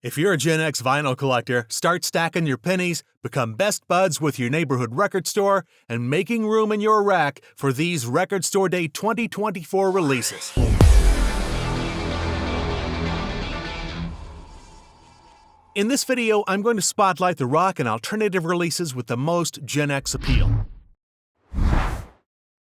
If you're a Gen X vinyl collector, start stacking your pennies, become best buds with your neighborhood record store, and making room in your rack for these Record Store Day 2024 releases. In this video, I'm going to spotlight the rock and alternative releases with the most Gen X appeal.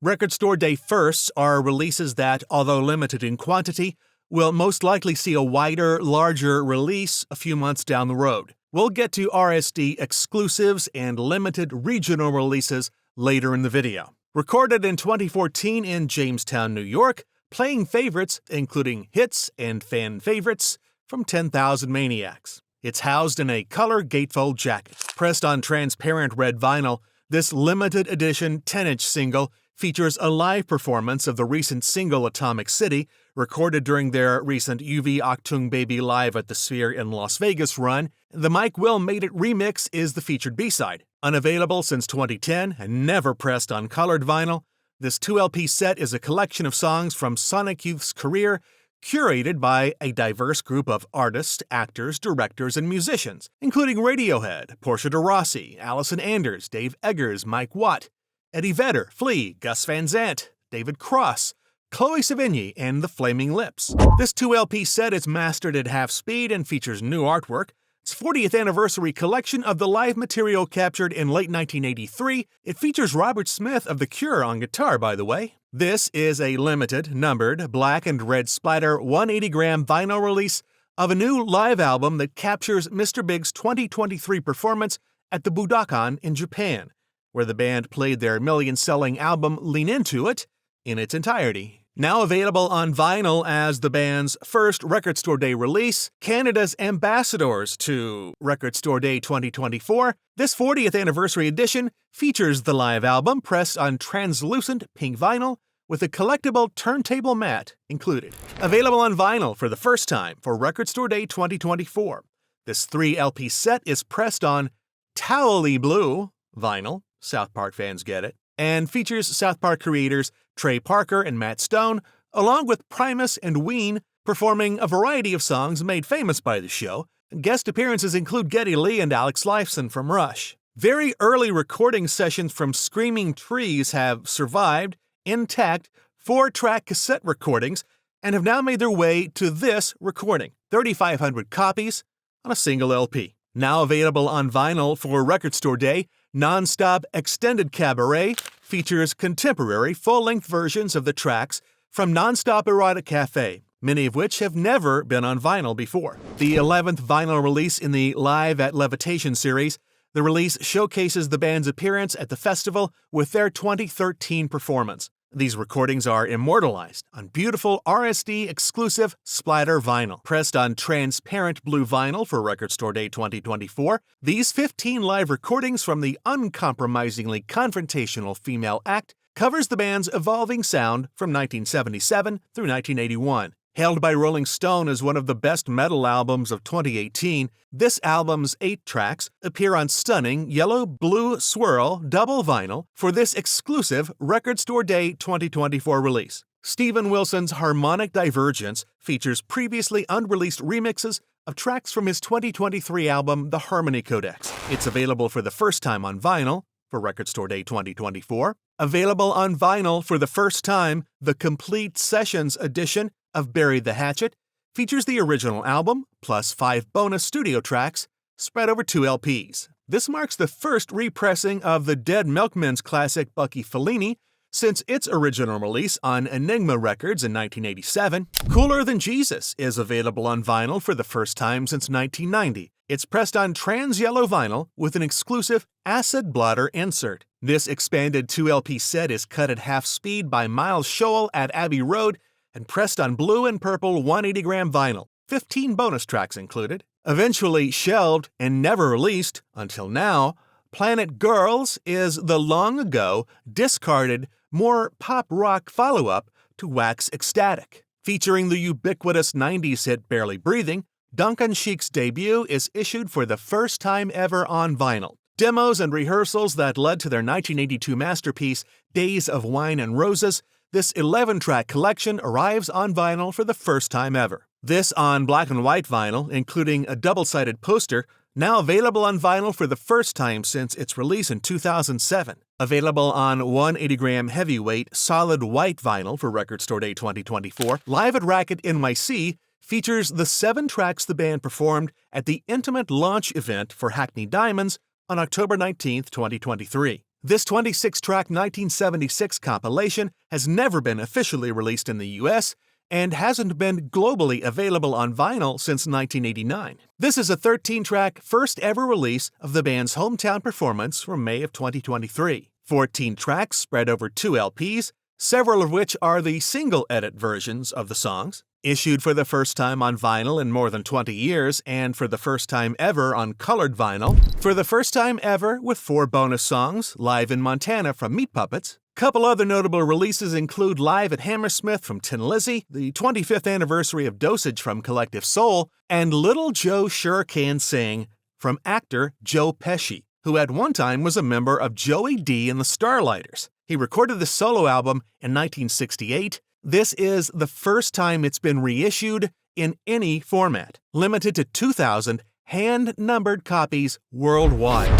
Record Store Day firsts are releases that, although limited in quantity, will most likely see a wider, larger release a few months down the road. We'll get to RSD exclusives and limited regional releases later in the video. Recorded in 2014 in Jamestown, New York, playing favorites including hits and fan favorites from 10,000 Maniacs. It's housed in a color gatefold jacket. Pressed on transparent red vinyl, this limited edition 10-inch single features a live performance of the recent single Atomic City, recorded during their recent UV Achtung Baby Live at the Sphere in Las Vegas run. The Mike Will Made It remix is the featured B-side. Unavailable since 2010 and never pressed on colored vinyl, this 2-LP set is a collection of songs from Sonic Youth's career, curated by a diverse group of artists, actors, directors, and musicians, including Radiohead, Portia de Rossi, Allison Anders, Dave Eggers, Mike Watt, Eddie Vedder, Flea, Gus Van Sant, David Cross, Chloe Sevigny, and The Flaming Lips. This 2-LP set is mastered at half speed and features new artwork. Its 40th anniversary collection of the live material captured in late 1983. It features Robert Smith of The Cure on guitar, by the way. This is a limited, numbered, black and red splatter 180-gram vinyl release of a new live album that captures Mr. Big's 2023 performance at the Budokan in Japan, where the band played their million-selling album Lean Into It in its entirety. Now available on vinyl as the band's first Record Store Day release, Canada's ambassadors to Record Store Day 2024, this 40th anniversary edition features the live album pressed on translucent pink vinyl with a collectible turntable mat included. Available on vinyl for the first time for Record Store Day 2024. This 3-LP set is pressed on towely blue vinyl, South Park fans get it, and features South Park creators Trey Parker and Matt Stone, along with Primus and Ween, performing a variety of songs made famous by the show. Guest appearances include Geddy Lee and Alex Lifeson from Rush. Very early recording sessions from Screaming Trees have survived, intact, 4-track cassette recordings, and have now made their way to this recording, 3,500 copies on a single LP. Now available on vinyl for Record Store Day, Non-Stop Extended Cabaret features contemporary full-length versions of the tracks from Non-Stop Erotic Cafe, many of which have never been on vinyl before. The 11th vinyl release in the Live at Levitation series, the release showcases the band's appearance at the festival with their 2013 performance. These recordings are immortalized on beautiful RSD exclusive splatter vinyl. Pressed on transparent blue vinyl for Record Store Day 2024, these 15 live recordings from the uncompromisingly confrontational female act covers the band's evolving sound from 1977 through 1981. Hailed by Rolling Stone as one of the best metal albums of 2018, this album's 8 tracks appear on stunning yellow-blue swirl double vinyl for this exclusive Record Store Day 2024 release. Steven Wilson's Harmonic Divergence features previously unreleased remixes of tracks from his 2023 album The Harmony Codex. It's available for the first time on vinyl for Record Store Day 2024. Available on vinyl for the first time, the Complete Sessions edition of Bury the Hatchet features the original album, plus 5 bonus studio tracks, spread over 2 LPs. This marks the first repressing of the Dead Milkmen's classic Bucky Fellini since its original release on Enigma Records in 1987. Cooler Than Jesus is available on vinyl for the first time since 1990. It's pressed on trans-yellow vinyl with an exclusive acid blotter insert. This expanded 2-LP set is cut at half speed by Miles Scholl at Abbey Road and pressed on blue and purple 180-gram vinyl, 15 bonus tracks included. Eventually shelved and never released until now, Planet Girls is the long-ago, discarded, more pop-rock follow-up to Wax Ecstatic. Featuring the ubiquitous 90s hit Barely Breathing, Duncan Sheik's debut is issued for the first time ever on vinyl. Demos and rehearsals that led to their 1982 masterpiece, Days of Wine and Roses, this 11-track collection arrives on vinyl for the first time ever. This on black and white vinyl, including a double-sided poster, now available on vinyl for the first time since its release in 2007. Available on 180-gram heavyweight solid white vinyl for Record Store Day 2024, Live at Racket NYC features the 7 tracks the band performed at the intimate launch event for Hackney Diamonds on October 19, 2023. This 26-track 1976 compilation has never been officially released in the US and hasn't been globally available on vinyl since 1989. This is a 13-track first-ever release of the band's hometown performance from May of 2023. 14 tracks spread over 2 LPs, several of which are the single-edit versions of the songs. Issued for the first time on vinyl in more than 20 years, and for the first time ever on colored vinyl. For the first time ever with 4 bonus songs, Live in Montana from Meat Puppets. Couple other notable releases include Live at Hammersmith from Tin Lizzy, the 25th anniversary of Dosage from Collective Soul, and Little Joe Sure Can Sing from actor Joe Pesci, who at one time was a member of Joey D and the Starlighters. He recorded the solo album in 1968. This is the first time it's been reissued in any format, limited to 2,000 hand-numbered copies worldwide.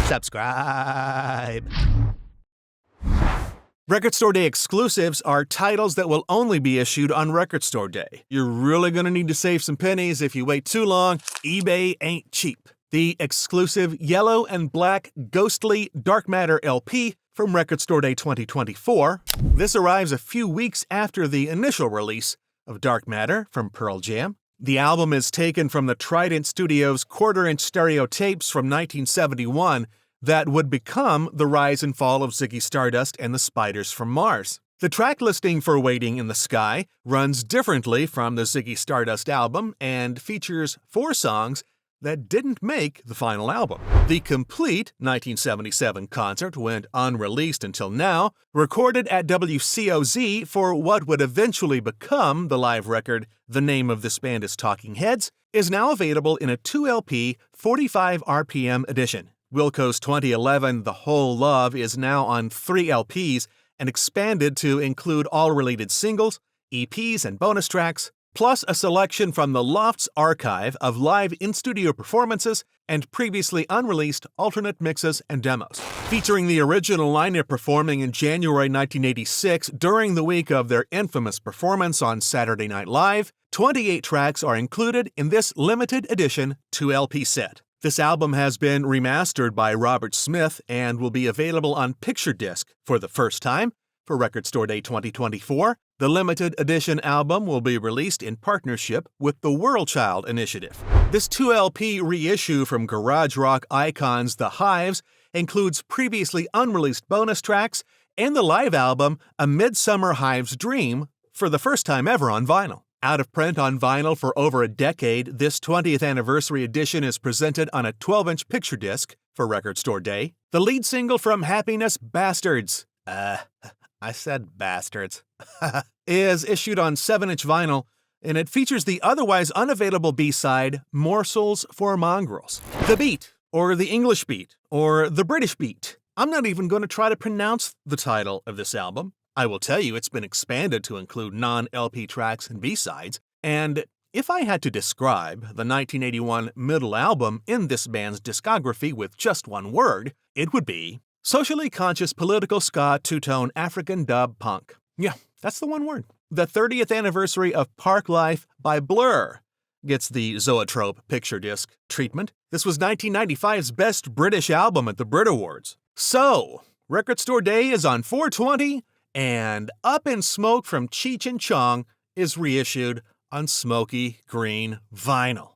Subscribe! Record Store Day exclusives are titles that will only be issued on Record Store Day. You're really gonna need to save some pennies. If you wait too long, eBay ain't cheap. The exclusive Yellow and Black Ghostly Dark Matter LP from Record Store Day 2024. This arrives a few weeks after the initial release of Dark Matter from Pearl Jam. The album is taken from the Trident Studios quarter-inch stereo tapes from 1971 that would become the rise and fall of Ziggy Stardust and the Spiders from Mars. The track listing for Waiting in the Sky runs differently from the Ziggy Stardust album and features 4 songs that didn't make the final album. The complete 1977 concert went unreleased until now, recorded at WCOZ for what would eventually become the live record The Name of This Band is Talking Heads, is now available in a 2-LP, 45 RPM edition. Wilco's 2011 The Whole Love is now on 3 LPs and expanded to include all related singles, EPs, and bonus tracks, plus a selection from the Loft's archive of live in-studio performances and previously unreleased alternate mixes and demos. Featuring the original lineup performing in January 1986 during the week of their infamous performance on Saturday Night Live, 28 tracks are included in this limited edition 2-LP set. This album has been remastered by Robert Smith and will be available on picture disc for the first time for Record Store Day 2024. The limited edition album will be released in partnership with the World Child Initiative. This 2-LP reissue from garage rock icons The Hives includes previously unreleased bonus tracks and the live album A Midsummer Hive's Dream for the first time ever on vinyl. Out of print on vinyl for over a decade, this 20th anniversary edition is presented on a 12-inch picture disc for Record Store Day. The lead single from Happiness Bastards, I said bastards, is issued on 7-inch vinyl, and it features the otherwise unavailable B-side, Morsels for Mongrels. The Beat, or the English Beat, or the British Beat. I'm not even going to try to pronounce the title of this album. I will tell you it's been expanded to include non-LP tracks and B-sides, and if I had to describe the 1981 middle album in this band's discography with just one word, it would be socially conscious political ska two-tone African dub punk. Yeah, that's the one word. The 30th anniversary of Park Life by Blur gets the Zoetrope picture disc treatment. This was 1995's Best British Album at the Brit Awards. So, Record Store Day is on 4/20, and Up in Smoke from Cheech and Chong is reissued on smoky green vinyl.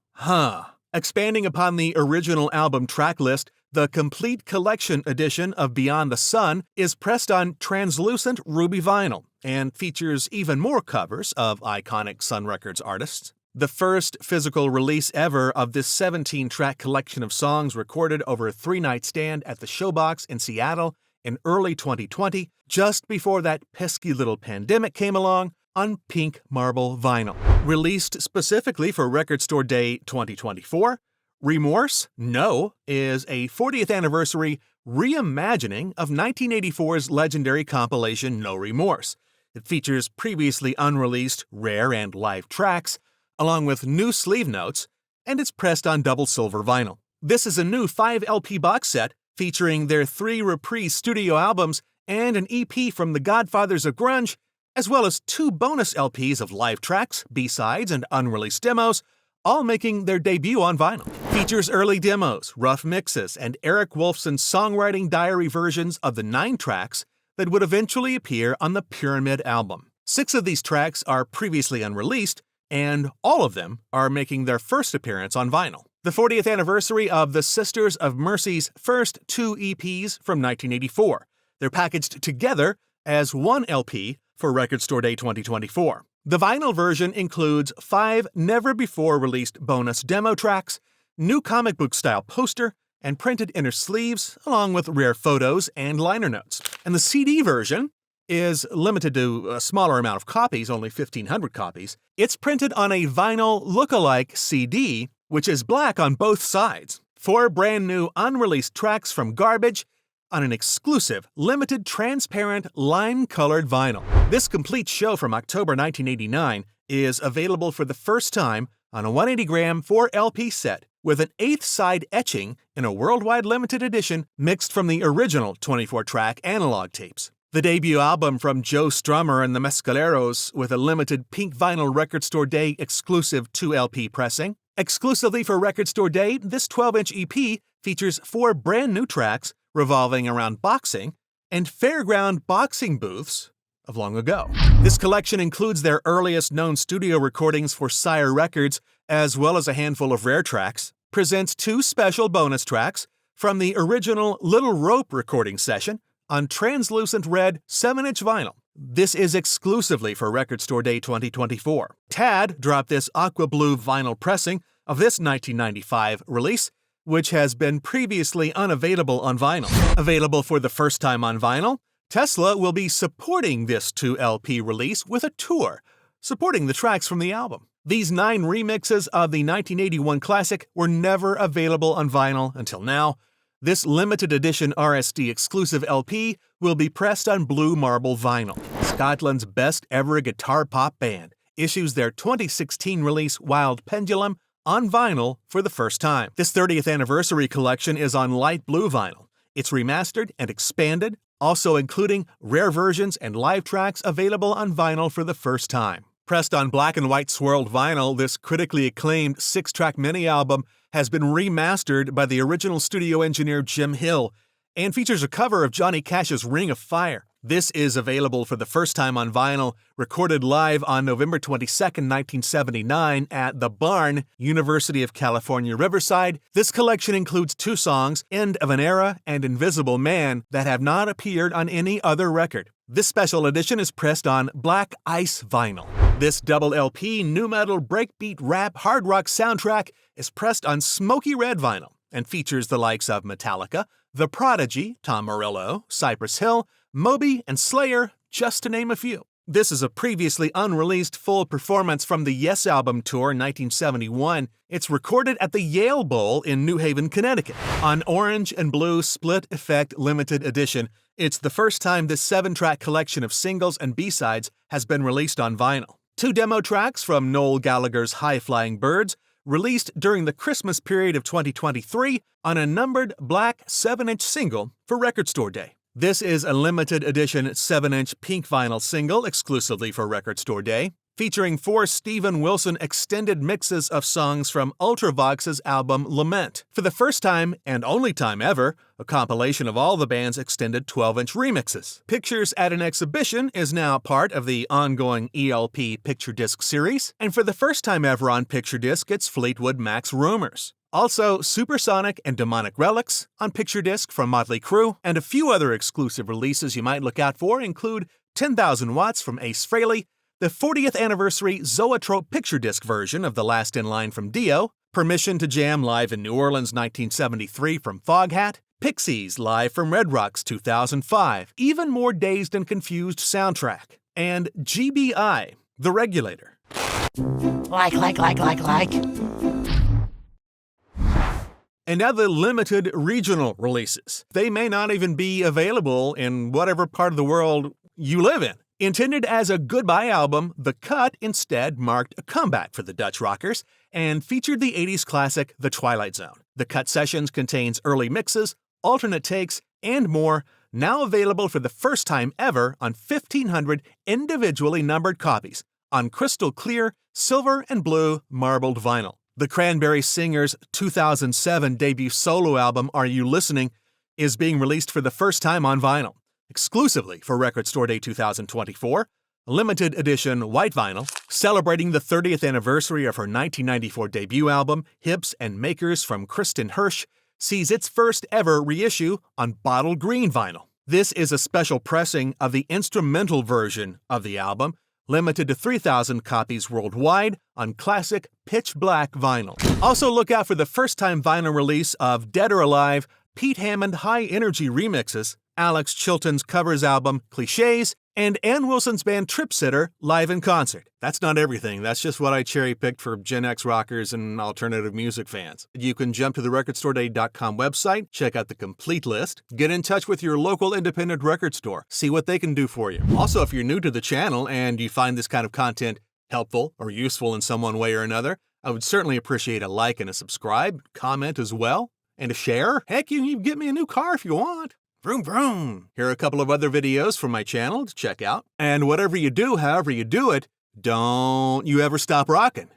Expanding upon the original album track list, the complete collection edition of Beyond the Sun is pressed on translucent ruby vinyl and features even more covers of iconic Sun Records artists. The first physical release ever of this 17-track collection of songs recorded over a 3-night stand at the Showbox in Seattle in early 2020, just before that pesky little pandemic came along, on pink marble vinyl. Released specifically for Record Store Day 2024, Remorse? No is a 40th anniversary reimagining of 1984's legendary compilation No Remorse, It features previously unreleased, rare, and live tracks, along with new sleeve notes, and it's pressed on double silver vinyl. This is a new 5 LP box set featuring their 3 reprise studio albums and an EP from the Godfathers of Grunge, as well as 2 bonus LPs of live tracks, B-sides, and unreleased demos, all making their debut on vinyl. Features early demos, rough mixes, and Eric Wolfson's songwriting diary versions of the 9 tracks that would eventually appear on the Pyramid album. 6 of these tracks are previously unreleased, and all of them are making their first appearance on vinyl. The 40th anniversary of the Sisters of Mercy's first 2 EPs from 1984. They're packaged together as 1 LP for Record Store Day 2024. The vinyl version includes 5 never-before-released bonus demo tracks, new comic book-style poster, and printed inner sleeves, along with rare photos and liner notes. And the CD version is limited to a smaller amount of copies, only 1,500 copies. It's printed on a vinyl look-alike CD, which is black on both sides. 4 brand-new unreleased tracks from Garbage on an exclusive, limited, transparent, lime-colored vinyl. This complete show from October 1989 is available for the first time on a 180-gram 4-LP set with an 8th side etching in a worldwide limited edition mixed from the original 24-track analog tapes. The debut album from Joe Strummer and the Mescaleros with a limited pink vinyl Record Store Day exclusive 2-LP pressing. Exclusively for Record Store Day, this 12-inch EP features 4 brand new tracks revolving around boxing and fairground boxing booths of long ago. This collection includes their earliest known studio recordings for Sire Records, as well as a handful of rare tracks, presents 2 special bonus tracks from the original Little Rope recording session on translucent red 7-inch vinyl. This is exclusively for Record Store Day 2024. Tad dropped this aqua blue vinyl pressing of this 1995 release, which has been previously unavailable on vinyl. Available for the first time on vinyl, Tesla will be supporting this 2-LP release with a tour, supporting the tracks from the album. These 9 remixes of the 1981 classic were never available on vinyl until now. This limited edition RSD exclusive LP will be pressed on blue marble vinyl. Scotland's best ever guitar pop band issues their 2016 release Wild Pendulum on vinyl for the first time. This 30th anniversary collection is on light blue vinyl. It's remastered and expanded, also including rare versions and live tracks available on vinyl for the first time. Pressed on black and white swirled vinyl, this critically acclaimed 6-track mini-album has been remastered by the original studio engineer Jim Hill and features a cover of Johnny Cash's Ring of Fire. This is available for the first time on vinyl, recorded live on November 22, 1979 at The Barn, University of California, Riverside. This collection includes 2 songs, End of an Era and Invisible Man, that have not appeared on any other record. This special edition is pressed on black ice vinyl. This double LP nu metal breakbeat rap hard rock soundtrack is pressed on smoky red vinyl and features the likes of Metallica, The Prodigy, Tom Morello, Cypress Hill, Moby, and Slayer, just to name a few. This is a previously unreleased full performance from the Yes Album Tour in 1971. It's recorded at the Yale Bowl in New Haven, Connecticut. On Orange and Blue Split Effect Limited Edition, it's the first time this 7-track collection of singles and B-sides has been released on vinyl. 2 demo tracks from Noel Gallagher's High Flying Birds, released during the Christmas period of 2023 on a numbered black 7-inch single for Record Store Day. This is a limited edition 7-inch pink vinyl single exclusively for Record Store Day, featuring 4 Steven Wilson extended mixes of songs from Ultravox's album Lament. For the first time, and only time ever, a compilation of all the band's extended 12-inch remixes. Pictures at an Exhibition is now part of the ongoing ELP Picture Disc series, and for the first time ever on Picture Disc, it's Fleetwood Mac's Rumors. Also, Supersonic and Demonic Relics on Picture Disc from Motley Crue, and a few other exclusive releases you might look out for include 10,000 Watts from Ace Frehley, the 40th anniversary Zoetrope Picture Disc version of The Last in Line from Dio, Permission to Jam live in New Orleans 1973 from Foghat, Pixies live from Red Rocks 2005, Even More Dazed and Confused soundtrack, and GBI, The Regulator. Like. And now the limited regional releases. They may not even be available in whatever part of the world you live in. Intended as a goodbye album, The Cut instead marked a comeback for the Dutch rockers and featured the 80s classic The Twilight Zone. The Cut Sessions contains early mixes, alternate takes, and more, now available for the first time ever on 1,500 individually numbered copies on crystal clear, silver and blue marbled vinyl. The Cranberries singer's 2007 debut solo album, Are You Listening?, is being released for the first time on vinyl, exclusively for Record Store Day 2024, limited edition white vinyl, celebrating the 30th anniversary of her 1994 debut album, Hips and Makers from Kristen Hirsch, sees its first ever reissue on bottle green vinyl. This is a special pressing of the instrumental version of the album, limited to 3,000 copies worldwide on classic pitch black vinyl. Also look out for the first-time vinyl release of Dead or Alive, Pete Hammond High Energy remixes, Alex Chilton's covers album Clichés, and Ann Wilson's band Trip Sitter live in concert. That's not everything, that's just what I cherry-picked for Gen X rockers and alternative music fans. You can jump to the recordstoreday.com website, check out the complete list, get in touch with your local independent record store, see what they can do for you. Also, if you're new to the channel and you find this kind of content helpful or useful in some one way or another, I would certainly appreciate a like and a subscribe, comment as well, and a share. Heck, you can even get me a new car if you want. Vroom vroom! Here are a couple of other videos from my channel to check out. And whatever you do, however you do it, don't you ever stop rocking.